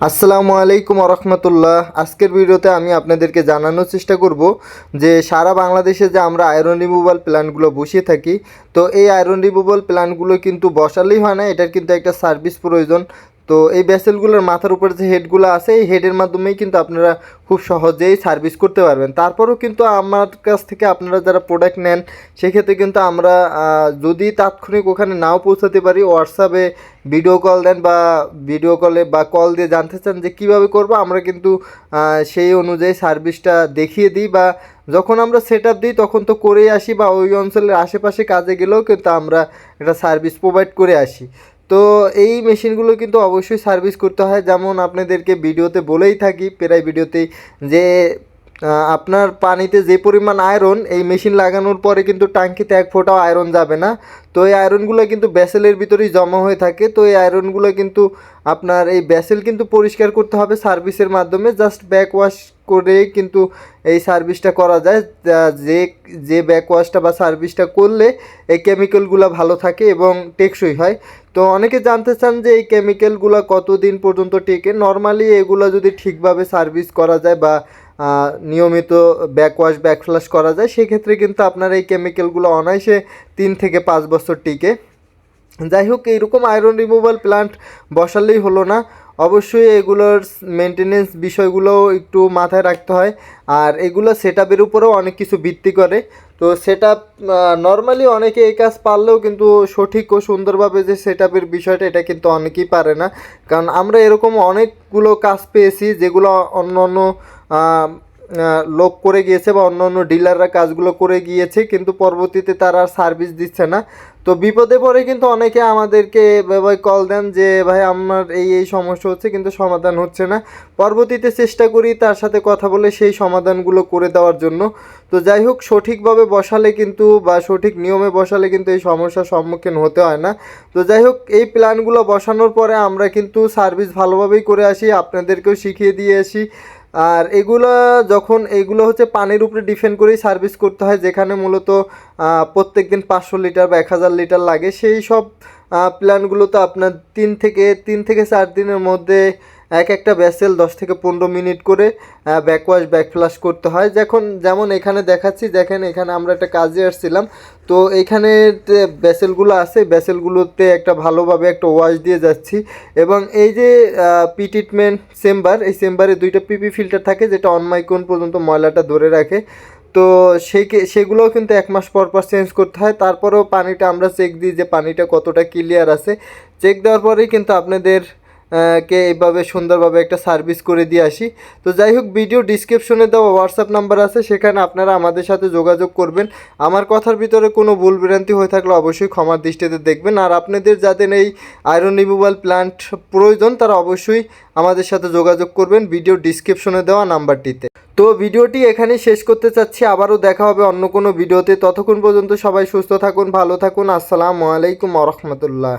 আসসালামু আলাইকুম রহমতুল্লাহ। আজকের ভিডিওতে আমি আপনাদেরকে জানানোর চেষ্টা করব যে সারা বাংলাদেশে যে আমরা আয়রন রিমুভাল প্ল্যান্টগুলো বসিয়ে থাকি, তো এই আয়রন রিমুভাল প্ল্যান্টগুলো কিন্তু বসালেই হয় না, এটার কিন্তু একটা সার্ভিস প্রয়োজন। তো এই ভেসেলগুলোর মাথার উপরে যে হেডগুলো আছে, এই হেডের মাধ্যমেই কিন্তু আপনারা খুব সহজেই সার্ভিস করতে পারবেন। তারপরেও কিন্তু আমার কাছ থেকে আপনারা যারা প্রোডাক্ট নেন, সেক্ষেত্রে কিন্তু আমরা যদি তাৎক্ষণিক ওখানে নাও পৌঁছাতে পারি, হোয়াটসঅ্যাপে ভিডিও কল দেন বা ভিডিও কলে বা কল দিয়ে জানতে চান যে কীভাবে করবো, আমরা কিন্তু সেই অনুযায়ী সার্ভিসটা দেখিয়ে দিই। বা যখন আমরা সেট আপ দিই তখন তো করেই আসি, বা ওই অঞ্চলের আশেপাশে কাজে গেলেও কিন্তু আমরা একটা সার্ভিস প্রোভাইড করে আসি। তো এই মেশিনগুলো কিন্তু অবশ্যই সার্ভিস করতে হয়, যেমন আপনাদেরকে ভিডিওতে বলেই থাকি প্রায় ভিডিওতেই, যে আপনার পানিতে যে পরিমাণ আয়রন, এই মেশিন লাগানোর পরে কিন্তু ট্যাঙ্কিতে এক ফোঁটাও আয়রন যাবে না। তো এই আয়রনগুলো কিন্তু ব্যাসেলের ভিতরেই জমা হয়ে থাকে। তো এই আয়রনগুলো কিন্তু আপনার এই ব্যাসেল কিন্তু পরিষ্কার করতে হবে সার্ভিসের মাধ্যমে, জাস্ট ব্যাক ওয়াশ করে কিন্তু এই সার্ভিসটা করা যায়। যে যে ব্যাক ওয়াশটা বা সার্ভিসটা করলে এই কেমিক্যালগুলো ভালো থাকে এবং টেকসই হয়। তো অনেকে জানতে চান যে এই কেমিক্যালগুলো কতদিন পর্যন্ত টেকে। নর্মালি এগুলো যদি ঠিকভাবে সার্ভিস করা যায় বা নিয়মিত ব্যাকওয়াশ ব্যাকফ্লাশ করা যায়, সেক্ষেত্রে কিন্তু আপনার এই কেমিক্যালগুলো অনায়াসে 3 থেকে 5 বছর টিকে। যাই হোক, এইরকম আয়রন রিমুভাল প্ল্যান্ট বসালেই হলো না, অবশ্যই এগুলোর মেনটেনেন্স বিষয়গুলোও একটু মাথায় রাখতে হয়। আর এগুলো সেট আপের উপরেও অনেক কিছু ভিত্তি করে। তো সেট আপ নর্মালি অনেকে এই কাজ পারলেও কিন্তু সঠিক ও সুন্দরভাবে যে সেট আপের বিষয়টা, এটা কিন্তু অনেকেই পারে না। কারণ আমরা এরকম অনেকগুলো কাজ পেয়েছি যেগুলো অন্য অন্য লোক করে গিয়েছে বা অন্য অন্য ডিলাররা কাজগুলো করে গিয়েছে, কিন্তু পরবর্তীতে তারা আর সার্ভিস দিচ্ছে না। তো বিপদে পড়ে কিন্তু অনেকে আমাদেরকে ভাই কল দেন যে ভাই আমার এই সমস্যা হচ্ছে, কিন্তু সমাধান হচ্ছে না। পরবর্তীতে চেষ্টা করি তার সাথে কথা বলে সেই সমাধানগুলো করে দেওয়ার জন্য। তো যাই হোক, সঠিকভাবে বসালে কিন্তু বা সঠিক নিয়মে বসালে কিন্তু এই সমস্যার সম্মুখীন হতে হয় না। তো যাই হোক, এই প্ল্যানগুলো বসানোর পরে আমরা কিন্তু সার্ভিস ভালোভাবেই করে আসি, আপনাদেরকেও শিখিয়ে দিয়ে আসি। আর এগুলো হচ্ছে পানির উপরে ডিপেন্ড করেই সার্ভিস করতে হয়, যেখানে মূলত প্রত্যেক দিন 500 লিটার বা 1000 লিটার লাগে। সেই সব প্ল্যানগুলো তো আপনার 3 থেকে 4 দিনের মধ্যে এক একটা ভেসেল 10 থেকে 15 মিনিট করে ব্যাকওয়াশ ব্যাকফ্লাশ করতে হয়। যেমন এখানে দেখাচ্ছি, দেখেন এখানে আমরা একটা কাজে আসছিলাম। তো এইখানে ভেসেলগুলো আছে, ভেসেলগুলোতে একটা ভালোভাবে একটা ওয়াশ দিয়ে যাচ্ছি। এবং এই যে পি ট্রিটমেন্ট চেম্বার, এই চেম্বারে 2টা পিপি ফিল্টার থাকে, যেটা অনমাইক্রন পর্যন্ত ময়লাটা ধরে রাখে। তো সেগুলোও কিন্তু 1 মাস পর পর চেঞ্জ করতে হয়। তারপরেও পানিটা আমরা চেক দিই যে পানিটা কতটা ক্লিয়ার আছে। চেক দেওয়ার পরেই কিন্তু আপনাদের কে এইভাবে সুন্দরভাবে একটা সার্ভিস করে দিয়ে আসি। তো যাই হোক, ভিডিও ডিসক্রিপশনে দেওয়া হোয়াটসঅ্যাপ নাম্বার আছে, সেখানে আপনারা আমাদের সাথে যোগাযোগ করবেন। আমার কথার ভিতরে কোনো ভুল ভ্রান্তি হয়ে থাকলে অবশ্যই ক্ষমার দৃষ্টিতে দেখবেন। আর আপনাদের যাদের এই আয়রন রিমুভাল প্ল্যান্ট প্রয়োজন, তারা অবশ্যই আমাদের সাথে যোগাযোগ করবেন ভিডিও ডিসক্রিপশনে দেওয়া নাম্বারটিতে। তো ভিডিওটি এখানেই শেষ করতে চাচ্ছি, আবারও দেখা হবে অন্য কোনো ভিডিওতে। ততক্ষণ পর্যন্ত সবাই সুস্থ থাকুন, ভালো থাকুন। আসসালামু আলাইকুম রহমতুল্লাহ।